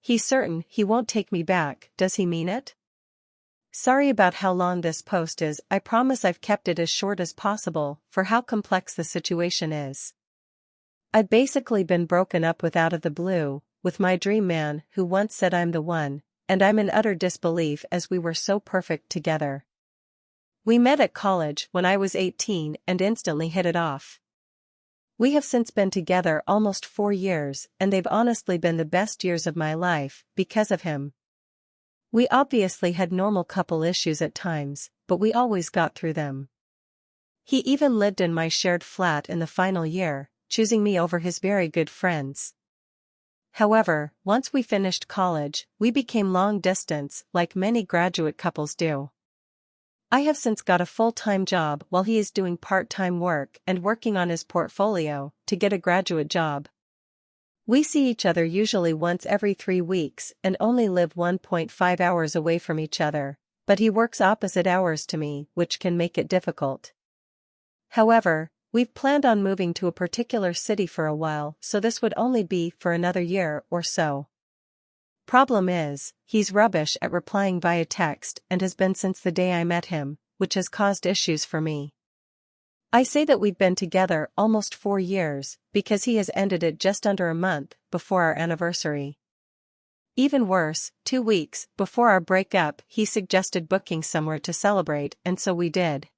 He's certain he won't take me back, does he mean it? Sorry about how long this post is, I promise I've kept it as short as possible for how complex the situation is. I've basically been broken up with out of the blue, with my dream man who once said I'm the one, and I'm in utter disbelief as we were so perfect together. We met at college when I was 18 and instantly hit it off. We have since been together almost 4 years, and they've honestly been the best years of my life because of him. We obviously had normal couple issues at times, but we always got through them. He even lived in my shared flat in the final year, choosing me over his very good friends. However, once we finished college, we became long distance like many graduate couples do. I have since got a full-time job while he is doing part-time work and working on his portfolio to get a graduate job. We see each other usually once every 3 weeks and only live 1.5 hours away from each other, but he works opposite hours to me, which can make it difficult. However, we've planned on moving to a particular city for a while, so this would only be for another year or so. Problem is, he's rubbish at replying via text and has been since the day I met him, which has caused issues for me. I say that we've been together almost 4 years, because he has ended it just under a month before our anniversary. Even worse, 2 weeks before our breakup he suggested booking somewhere to celebrate, and so we did.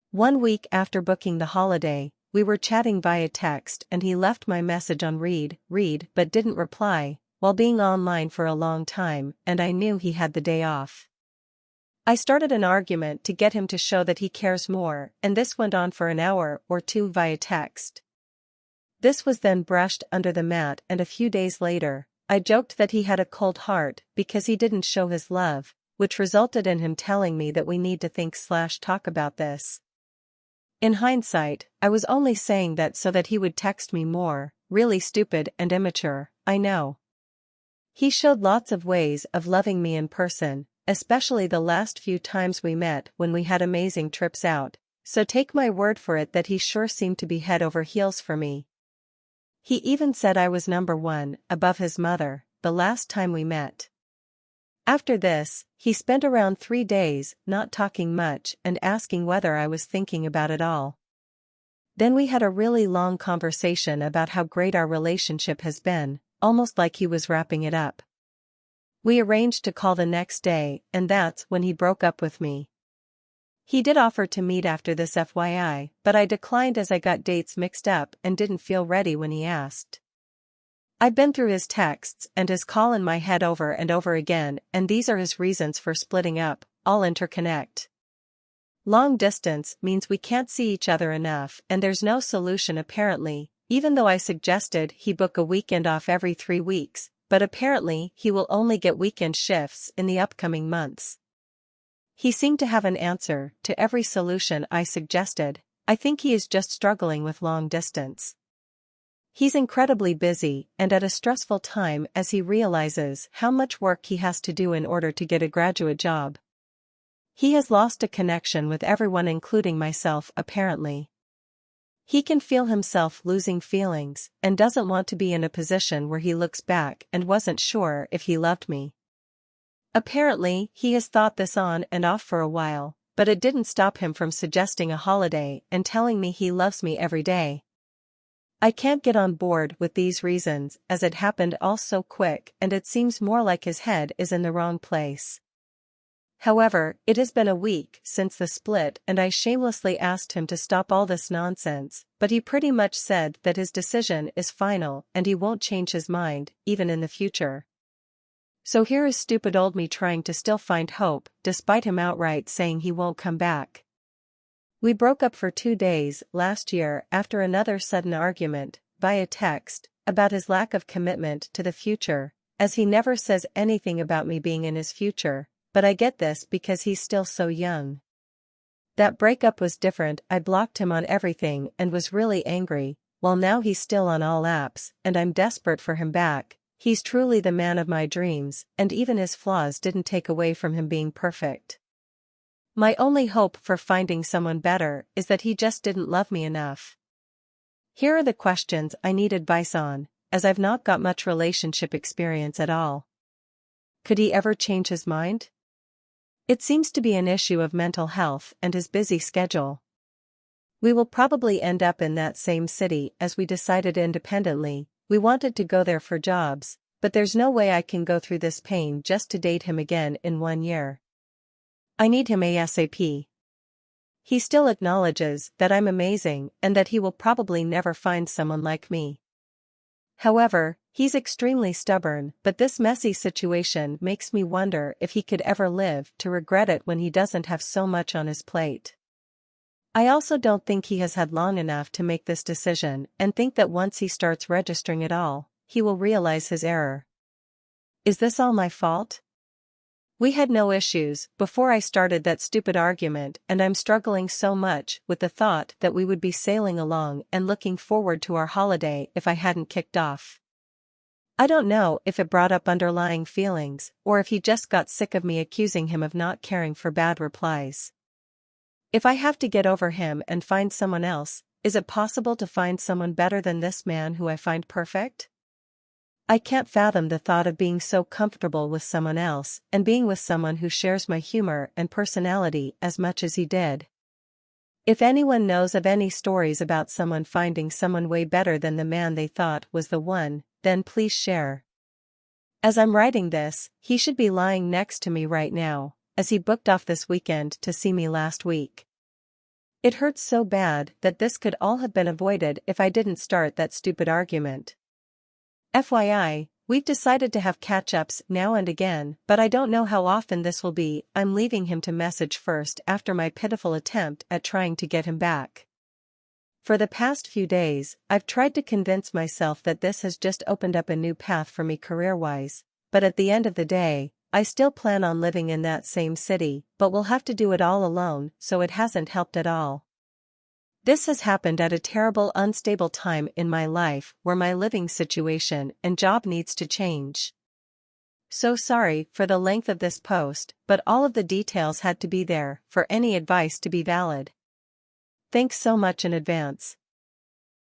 1 week after booking the holiday, we were chatting via text and he left my message on read but didn't reply, while being online for a long time, and I knew he had the day off. I started an argument to get him to show that he cares more, and this went on for an hour or 2 via text. This was then brushed under the mat, and a few days later, I joked that he had a cold heart because he didn't show his love, which resulted in him telling me that we need to think/talk about this. In hindsight, I was only saying that so that he would text me more. Really stupid and immature, I know. He showed lots of ways of loving me in person, especially the last few times we met when we had amazing trips out, so take my word for it that he sure seemed to be head over heels for me. He even said I was number 1, above his mother, the last time we met. After this, he spent around 3 days not talking much and asking whether I was thinking about it all. Then we had a really long conversation about how great our relationship has been, almost like he was wrapping it up. We arranged to call the next day, and that's when he broke up with me. He did offer to meet after this FYI, but I declined as I got dates mixed up and didn't feel ready when he asked. I've been through his texts and his call in my head over and over again, and these are his reasons for splitting up, all interconnect. Long distance means we can't see each other enough, and there's no solution apparently, even though I suggested he book a weekend off every 3 weeks. But apparently he will only get weekend shifts in the upcoming months. He seemed to have an answer to every solution I suggested. I think he is just struggling with long distance. He's incredibly busy and at a stressful time as he realizes how much work he has to do in order to get a graduate job. He has lost a connection with everyone, including myself, apparently. He can feel himself losing feelings and doesn't want to be in a position where he looks back and wasn't sure if he loved me. Apparently, he has thought this on and off for a while, but it didn't stop him from suggesting a holiday and telling me he loves me every day. I can't get on board with these reasons as it happened all so quick, and it seems more like his head is in the wrong place. However, it has been a week since the split and I shamelessly asked him to stop all this nonsense, but he pretty much said that his decision is final and he won't change his mind, even in the future. So here is stupid old me trying to still find hope, despite him outright saying he won't come back. We broke up for 2 days last year after another sudden argument, via text, about his lack of commitment to the future, as he never says anything about me being in his future. But I get this because he's still so young. That breakup was different. I blocked him on everything and was really angry, while now he's still on all apps, and I'm desperate for him back. He's truly the man of my dreams, and even his flaws didn't take away from him being perfect. My only hope for finding someone better is that he just didn't love me enough. Here are the questions I need advice on, as I've not got much relationship experience at all. Could he ever change his mind? It seems to be an issue of mental health and his busy schedule. We will probably end up in that same city as we decided independently. We wanted to go there for jobs, but there's no way I can go through this pain just to date him again in 1 year. I need him ASAP. He still acknowledges that I'm amazing and that he will probably never find someone like me. However, he's extremely stubborn, but this messy situation makes me wonder if he could ever live to regret it when he doesn't have so much on his plate. I also don't think he has had long enough to make this decision and think that once he starts registering it all, he will realize his error. Is this all my fault? We had no issues before I started that stupid argument, and I'm struggling so much with the thought that we would be sailing along and looking forward to our holiday if I hadn't kicked off. I don't know if it brought up underlying feelings or if he just got sick of me accusing him of not caring for bad replies. If I have to get over him and find someone else, is it possible to find someone better than this man who I find perfect? I can't fathom the thought of being so comfortable with someone else and being with someone who shares my humor and personality as much as he did. If anyone knows of any stories about someone finding someone way better than the man they thought was the one, then please share. As I'm writing this, he should be lying next to me right now, as he booked off this weekend to see me last week. It hurts so bad that this could all have been avoided if I didn't start that stupid argument. FYI, we've decided to have catch-ups now and again, but I don't know how often this will be. I'm leaving him to message first after my pitiful attempt at trying to get him back. For the past few days, I've tried to convince myself that this has just opened up a new path for me career-wise, but at the end of the day, I still plan on living in that same city, but will have to do it all alone, so it hasn't helped at all. This has happened at a terrible unstable time in my life where my living situation and job needs to change. So sorry for the length of this post, but all of the details had to be there for any advice to be valid. Thanks so much in advance.